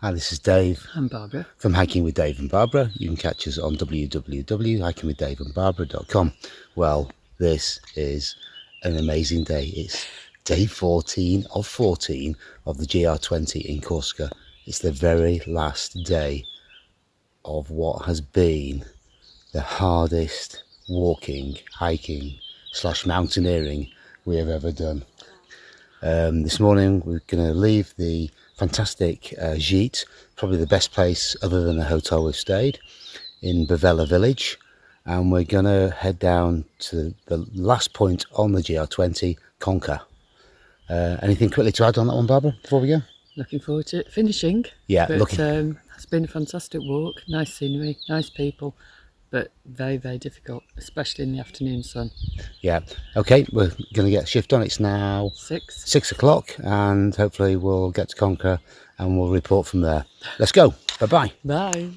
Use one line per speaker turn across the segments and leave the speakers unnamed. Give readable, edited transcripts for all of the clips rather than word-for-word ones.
Hi, this is Dave.
I'm Barbara.
From Hiking with Dave and Barbara. You can catch us on www.hikingwithdaveandbarbara.com. Well, this is an amazing day. It's day 14 of 14 of the GR20 in Corsica. It's the very last day of what has been the hardest walking, hiking / mountaineering we have ever done. This morning we're going to leave the fantastic Gite, probably the best place other than the hotel we've stayed, in Bavella village, and we're going to head down to the last point on the GR20, Conca. Anything quickly to add on that one, Barbara, before we go?
Looking forward to it finishing.
Yeah,
but it's been a fantastic walk, nice scenery, nice people, but very, very difficult, especially in the afternoon sun.
Yeah, okay, we're going to get a shift on. It's now 6 o'clock, and hopefully we'll get to Conca and we'll report from there. Let's go. Bye-bye.
Bye.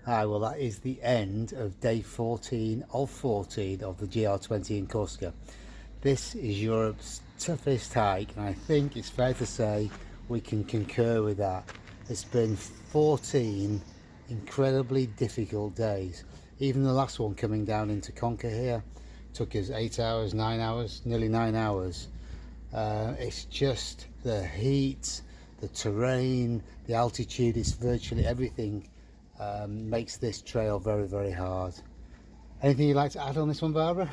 Hi, well that is the end of day 14 of 14 of the GR20 in Corsica. This is Europe's toughest hike, and I think it's fair to say we can concur with that. It's been 14 incredibly difficult days. Even the last one coming down into Conca here, took us 8 hours, 9 hours, nearly 9 hours. It's just the heat, the terrain, the altitude, it's virtually everything makes this trail very, very hard. Anything you'd like to add on this one, Barbara?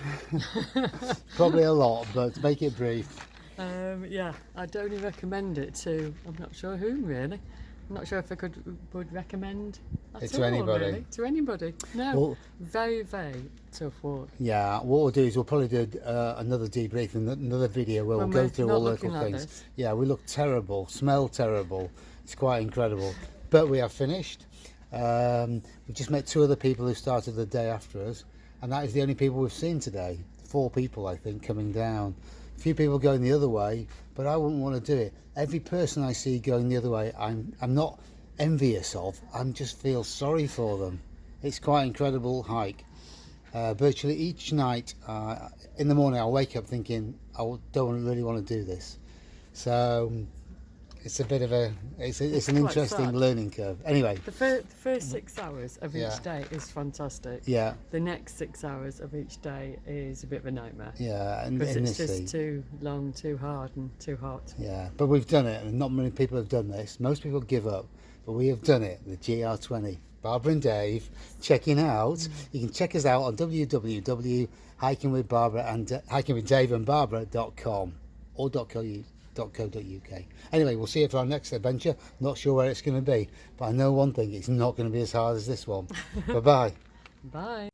Probably a lot, but make it brief.
Yeah, I'd only recommend it to, I'm not sure whom really. I'm not sure if I would recommend at
To
all,
anybody.
really. To anybody. No,
Well,
very, very tough walk.
yeah, what we'll do is we'll probably do another debrief in another video where we'll go through all the little things.
This.
Yeah, we look terrible, smell terrible. It's quite incredible. But we have finished. We just met 2 other people who started the day after us, and that is the only people we've seen today. 4 people, I think, coming down. A few people going the other way, but I wouldn't want to do it. Every person I see going the other way, I'm not envious of. I just feel sorry for them. It's quite an incredible hike. Virtually each night in the morning, I'll wake up thinking I don't really want to do this. So it's a bit of it's an interesting learning curve. Anyway,
the first 6 hours of each day is fantastic.
Yeah.
The next 6 hours of each day is a bit of a nightmare.
Yeah, and
because it's just too long, too hard, and too hot.
Yeah, but we've done it, and not many people have done this. Most people give up, but we have done it. The GR20. Barbara and Dave checking out. You can check us out on www.hikingwithdaveandbarbara.com or .co.uk. Anyway, we'll see you for our next adventure. Not sure where it's going to be, but I know one thing: it's not going to be as hard as this one. Bye bye.
Bye.